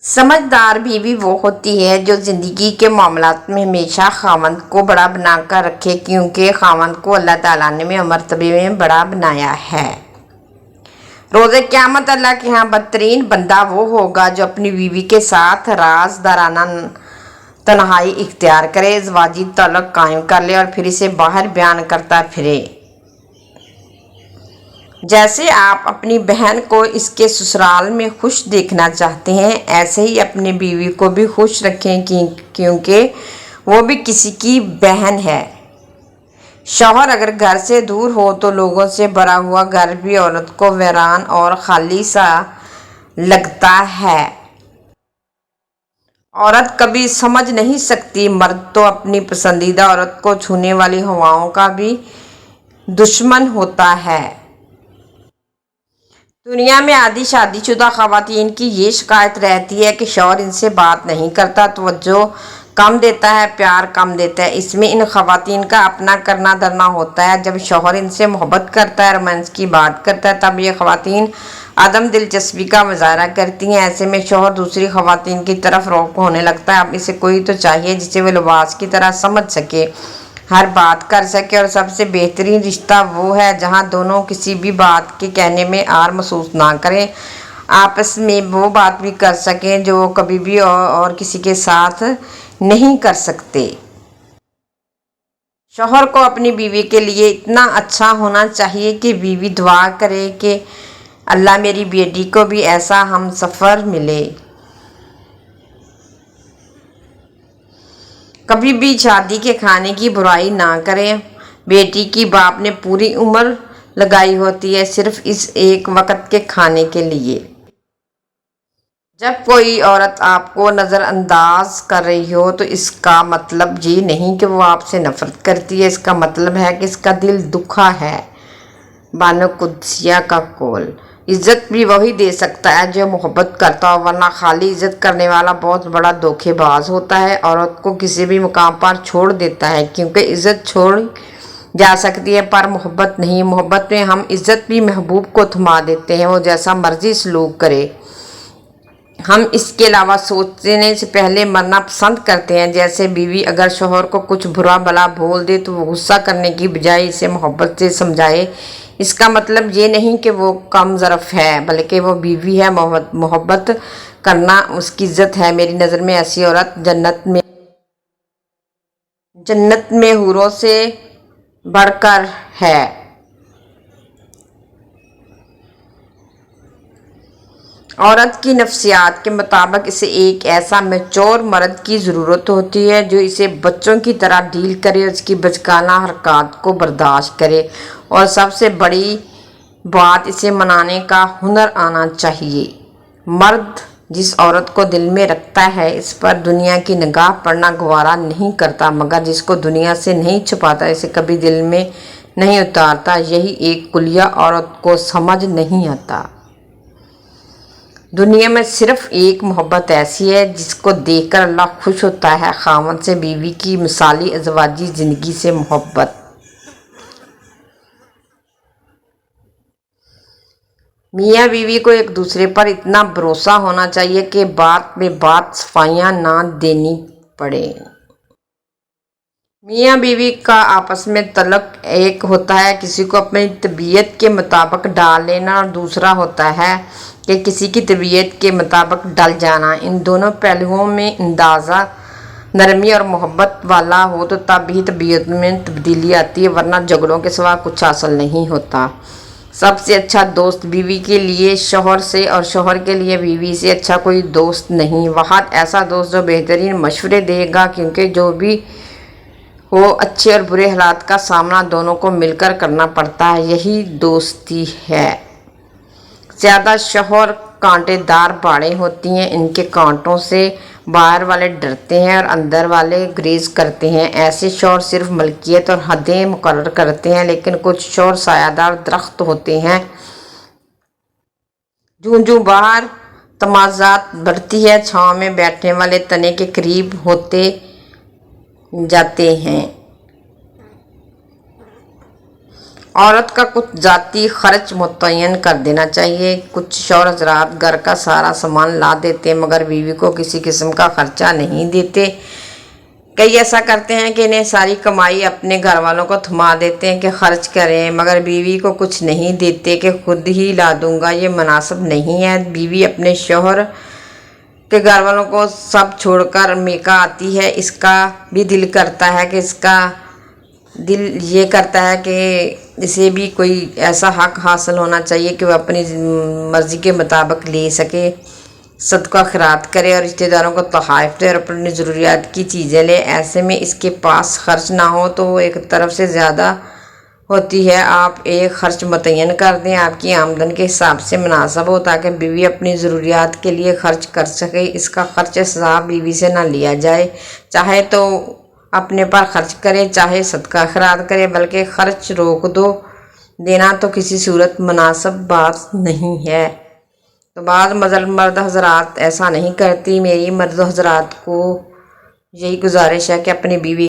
समझदार बीवी वो होती है जो जिंदगी के मामलात में हमेशा खावंद को बड़ा बना कर रखे, क्योंकि खावंद को अल्लाह ताला ने मर्तबे में बड़ा बनाया है। रोज़े क़यामत अल्लाह के यहाँ बदतरीन बंदा वो होगा जो अपनी बीवी के साथ राज़दाराना तन्हाई इख्तियार करे, ज़वाजी ताल्लुक़ कायम कर ले और फिर इसे बाहर बयान करता फिरे। जैसे आप अपनी बहन को इसके ससुराल में खुश देखना चाहते हैं, ऐसे ही अपनी बीवी को भी खुश रखें क्योंकि वो भी किसी की बहन है। शौहर अगर घर से दूर हो तो लोगों से भरा हुआ घर भी औरत को वीरान और खाली सा लगता है। औरत कभी समझ नहीं सकती, मर्द तो अपनी पसंदीदा औरत को छूने वाली हवाओं का भी दुश्मन होता है। दुनिया में आधी शादीशुदा ख़वातीन की ये शिकायत रहती है कि शौहर इनसे बात नहीं करता, तवज्जो कम देता है, प्यार कम देता है। इसमें इन ख़वातीन का अपना करना धरना होता है। जब शौहर इनसे मोहब्बत करता है, रोमांस की बात करता है, तब ये ख़वातीन आदम दिलचस्पी का मुजाहरा करती हैं। ऐसे में शौहर दूसरी ख़वातीन की तरफ रौब होने लगता है। अब इसे कोई तो चाहिए जिसे वो लिबास की तरह समझ सके, हर बात कर सके, और सबसे बेहतरीन रिश्ता वो है जहाँ दोनों किसी भी बात के कहने में आर महसूस ना करें, आपस में वो बात भी कर सकें जो वो कभी भी और किसी के साथ नहीं कर सकते। शौहर को अपनी बीवी के लिए इतना अच्छा होना चाहिए कि बीवी दुआ करे कि अल्लाह मेरी बेटी को भी ऐसा हम सफ़र मिले। कभी भी शादी के खाने की बुराई ना करें। बेटी की बाप ने पूरी उम्र लगाई होती है सिर्फ इस एक वक्त के खाने के लिए। जब कोई औरत आपको नज़रअंदाज कर रही हो तो इसका मतलब ये नहीं कि वो आपसे नफरत करती है, इसका मतलब है कि इसका दिल दुखा है। बानो कुद्सिया का कौल, इज्जत भी वही दे सकता है जो मोहब्बत करता हो, वरना खाली इज्जत करने वाला बहुत बड़ा धोखेबाज होता है। औरत को किसी भी मुकाम पर छोड़ देता है, क्योंकि इज्जत छोड़ जा सकती है पर मोहब्बत नहीं। मोहब्बत में हम इज्जत भी महबूब को थमा देते हैं, वो जैसा मर्जी सलूक करे। हम इसके अलावा सोचने से पहले मरना पसंद करते हैं। जैसे बीवी अगर शौहर को कुछ बुरा भला बोल दे तो वो गुस्सा करने की बजाय इसे मोहब्बत से समझाए। इसका मतलब ये नहीं कि वो कम ज़रफ़ है, बल्कि वो बीवी है। मोहब्बत करना उसकी इज्जत है। मेरी नज़र में ऐसी औरत जन्नत में हूरों से बढ़कर है। औरत की नफ्सियात के मुताबिक इसे एक ऐसा मैच्योर मर्द की ज़रूरत होती है जो इसे बच्चों की तरह डील करे, उसकी बचकाना हरकत को बर्दाश्त करे, और सबसे बड़ी बात, इसे मनाने का हुनर आना चाहिए। मर्द जिस औरत को दिल में रखता है इस पर दुनिया की निगाह पड़ना गवारा नहीं करता, मगर जिसको दुनिया से नहीं छुपाता, इसे कभी दिल में नहीं उतारता। यही एक कुलिया औरत को समझ नहीं आता। दुनिया में सिर्फ एक मोहब्बत ऐसी है जिसको देखकर अल्लाह खुश होता है, खामद से बीवी की मिसाली अज़वाजी ज़िंदगी से मोहब्बत। मियाँ बीवी को एक दूसरे पर इतना भरोसा होना चाहिए कि बात में बात सफाइयाँ ना देनी पड़े। मियाँ बीवी का आपस में तल्लुक़ एक होता है किसी को अपनी तबीयत के मुताबिक डाल लेना, और दूसरा होता है कि किसी की तबीयत के मुताबिक डल जाना। इन दोनों पहलुओं में अंदाज़ा नरमी और मोहब्बत वाला हो तो तब ही तबीयत में तब्दीली आती है, वरना झगड़ों के सिवा कुछ हासिल नहीं होता। सबसे अच्छा दोस्त बीवी के लिए शौहर से और शौहर के लिए बीवी से अच्छा कोई दोस्त नहीं। वहाँ ऐसा दोस्त जो बेहतरीन मशवरे देगा, क्योंकि जो भी हो अच्छे और बुरे हालात का सामना दोनों को मिलकर करना पड़ता है, यही दोस्ती है। ज़्यादा शौहर कांटेदार बाड़ें होती हैं, इनके कांटों से बाहर वाले डरते हैं और अंदर वाले ग्रेज करते हैं। ऐसे शौहर सिर्फ मलकियत और हदें मुकर्रर करते हैं, लेकिन कुछ शौहर सायादार दरख्त होते हैं। जूं जूं बाहर तमाज़ात बढ़ती है, छाँव में बैठने वाले तने के करीब होते जाते हैं। عورت کا کچھ ذاتی خرچ متعین کر دینا چاہیے۔ کچھ شوہر حضرات گھر کا سارا سامان لا دیتے ہیں مگر بیوی کو کسی قسم کا خرچہ نہیں دیتے۔ کئی ایسا کرتے ہیں کہ انہیں ساری کمائی اپنے گھر والوں کو تھما دیتے ہیں کہ خرچ کریں، مگر بیوی کو کچھ نہیں دیتے کہ خود ہی لا دوں گا۔ یہ مناسب نہیں ہے۔ بیوی اپنے شوہر کے گھر والوں کو سب چھوڑ کر میکہ آتی ہے، اس کا بھی دل کرتا ہے کہ اسے بھی کوئی ایسا حق حاصل ہونا چاہیے کہ وہ اپنی مرضی کے مطابق لے سکے، صدقہ خیرات کرے اور رشتہ داروں کو تحائف دے اور اپنی ضروریات کی چیزیں لے۔ ایسے میں اس کے پاس خرچ نہ ہو تو وہ ایک طرف سے زیادہ ہوتی ہے۔ آپ ایک خرچ متعین کر دیں، آپ کی آمدن کے حساب سے مناسب ہو، تاکہ بیوی اپنی ضروریات کے لیے خرچ کر سکے۔ اس کا خرچ حساب بیوی سے نہ لیا جائے، چاہے تو اپنے پر خرچ کرے چاہے صدقہ خیرات کرے، بلکہ خرچ روک دینا تو کسی صورت مناسب بات نہیں ہے۔ تو بعض مرد حضرات ایسا نہیں کرتی۔ میری مرد حضرات کو یہی گزارش ہے کہ اپنی بیوی